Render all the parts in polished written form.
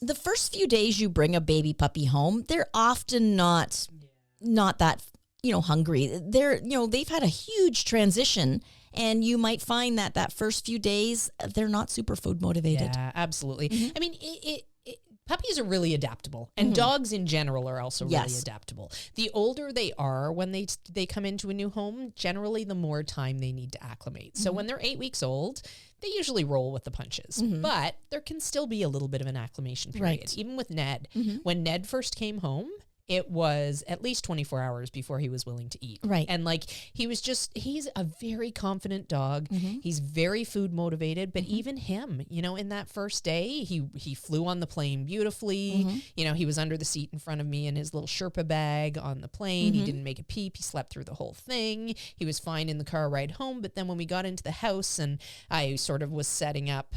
the first few days you bring a baby puppy home, they're often not that, hungry. They've had a huge transition, and you might find that first few days, they're not super food motivated. Yeah, absolutely. Mm-hmm. I mean, puppies are really adaptable, and dogs in general are also really adaptable. The older they are when they come into a new home, generally the more time they need to acclimate. So when they're 8 weeks old, they usually roll with the punches, but there can still be a little bit of an acclimation period. Right. Even with Ned, when Ned first came home, it was at least 24 hours before he was willing to eat. Right. And he's a very confident dog. He's very food motivated, but even him, in that first day, he flew on the plane beautifully. He was under the seat in front of me in his little Sherpa bag on the plane. He didn't make a peep. He slept through the whole thing. He was fine in the car ride home. But then when we got into the house and I sort of was setting up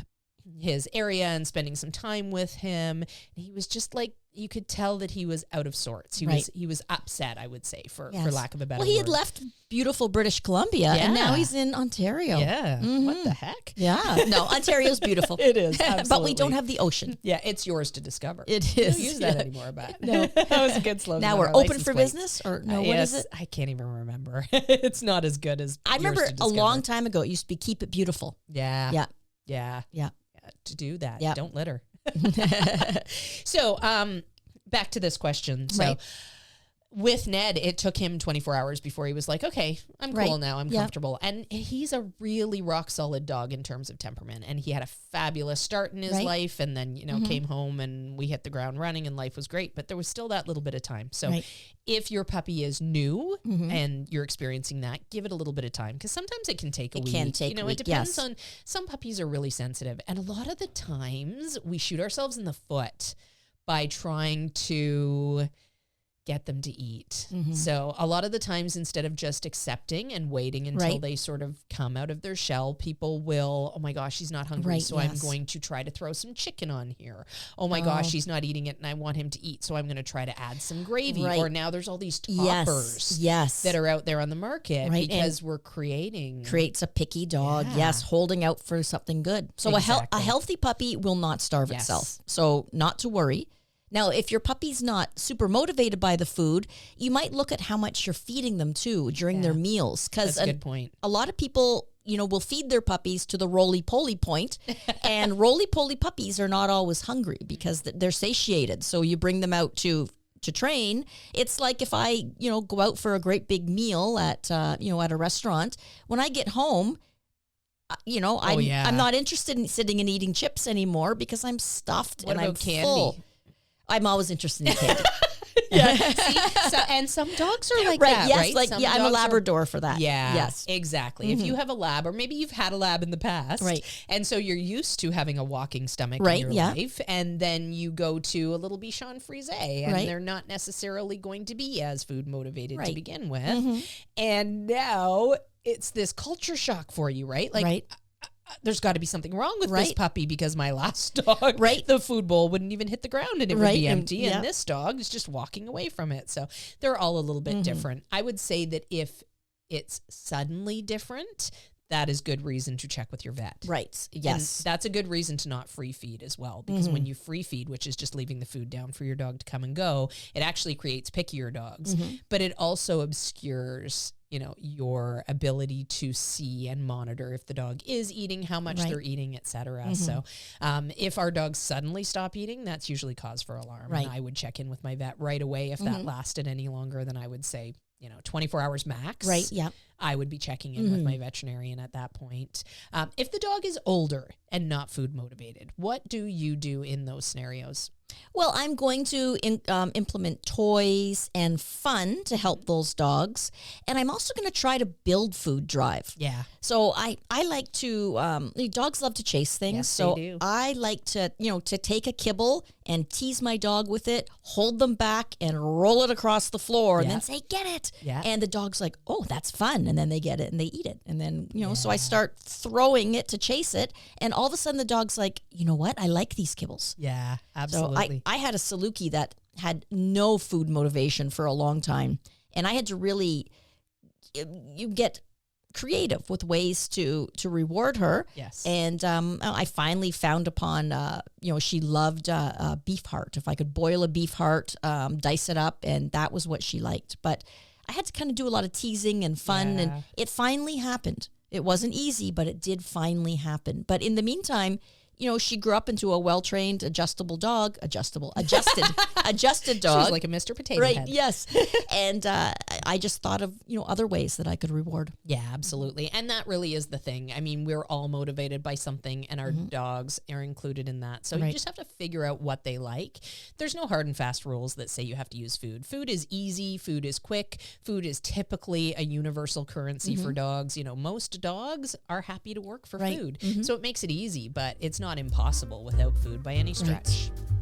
his area and spending some time with him, he was just like, you could tell that he was out of sorts. He was upset, I would say, for lack of a better word. Well, he had left beautiful British Columbia, and now he's in Ontario. Yeah. What the heck? Yeah. No, Ontario's beautiful. It is, absolutely. But we don't have the ocean. Yeah, it's yours to discover. It is. We don't use that anymore, but no. That was a good slogan. Now we're open for business, or no, what is it? I can't even remember. It's not as good as I remember a long time ago, it used to be Keep It Beautiful. Yeah. To do that. Yeah. Don't litter. So, back to this question. So, with Ned, it took him 24 hours before he was like, okay, I'm cool now. I'm comfortable. And he's a really rock solid dog in terms of temperament. And he had a fabulous start in his life. And then, came home and we hit the ground running and life was great. But there was still that little bit of time. So if your puppy is new and you're experiencing that, give it a little bit of time. Because sometimes it can take a week. It can take a week, it depends on, some puppies are really sensitive. And a lot of the times we shoot ourselves in the foot by trying to get them to eat. So a lot of the times, instead of just accepting and waiting until they sort of come out of their shell, people will, oh my gosh, he's not hungry, so I'm going to try to throw some chicken on here. Oh my gosh, he's not eating it and I want him to eat, so I'm going to try to add some gravy. Or now there's all these toppers that are out there on the market because we're creates a picky dog. Yes, holding out for something good. So a healthy puppy will not starve itself. So not to worry. Now, if your puppy's not super motivated by the food, you might look at how much you're feeding them too during their meals. That's a good point. A lot of people, will feed their puppies to the roly-poly point, and roly-poly puppies are not always hungry because they're satiated. So you bring them out to train. It's like if I, go out for a great big meal at a restaurant. When I get home, I'm not interested in sitting and eating chips anymore because I'm stuffed and I'm full. I'm always interested in candy. See, and some dogs are like that, yes, right? I'm a Labrador for that. Yeah, yes, exactly. If you have a lab, or maybe you've had a lab in the past, and so you're used to having a walking stomach in your life, and then you go to a little Bichon Frise, and they're not necessarily going to be as food motivated to begin with, and now it's this culture shock for you, right? There's got to be something wrong with this puppy because my last dog, the food bowl wouldn't even hit the ground and it would be empty. And this dog is just walking away from it. So they're all a little bit different. I would say that if it's suddenly different, that is good reason to check with your vet. Right. Yes. And that's a good reason to not free feed as well. Because when you free feed, which is just leaving the food down for your dog to come and go, it actually creates pickier dogs. But it also obscures your ability to see and monitor if the dog is eating, how much they're eating, et cetera. So if our dogs suddenly stop eating, that's usually cause for alarm. And I would check in with my vet right away if that lasted any longer than I would say, 24 hours max. Right, yeah. I would be checking in with my veterinarian at that point. If the dog is older and not food motivated, what do you do in those scenarios? Well, I'm going to implement toys and fun to help those dogs. And I'm also going to try to build food drive. Yeah. So I like to, dogs love to chase things. Yes, so they do. I like to, to take a kibble and tease my dog with it, hold them back and roll it across the floor and then say, get it. Yeah. And the dog's like, oh, that's fun. And then they get it and they eat it. And then, so I start throwing it to chase it. And all of a sudden the dog's like, you know what? I like these kibbles. Yeah, absolutely. So I had a Saluki that had no food motivation for a long time. And I had to really, you get creative with ways to reward her. Yes. And I finally found upon, she loved beef heart. If I could boil a beef heart, dice it up, and that was what she liked. But I had to kind of do a lot of teasing and fun, and it finally happened. It wasn't easy, but it did finally happen. But in the meantime, she grew up into a well-trained, adjusted dog. She was like a Mr. Potato Right, Head. yes. And I just thought of, other ways that I could reward. Yeah, absolutely. And that really is the thing. I mean, we're all motivated by something, and our dogs are included in that. So you just have to figure out what they like. There's no hard and fast rules that say you have to use food. Food is easy. Food is quick. Food is typically a universal currency for dogs. Most dogs are happy to work for food. So it makes it easy, but it's not impossible without food by any stretch. Right.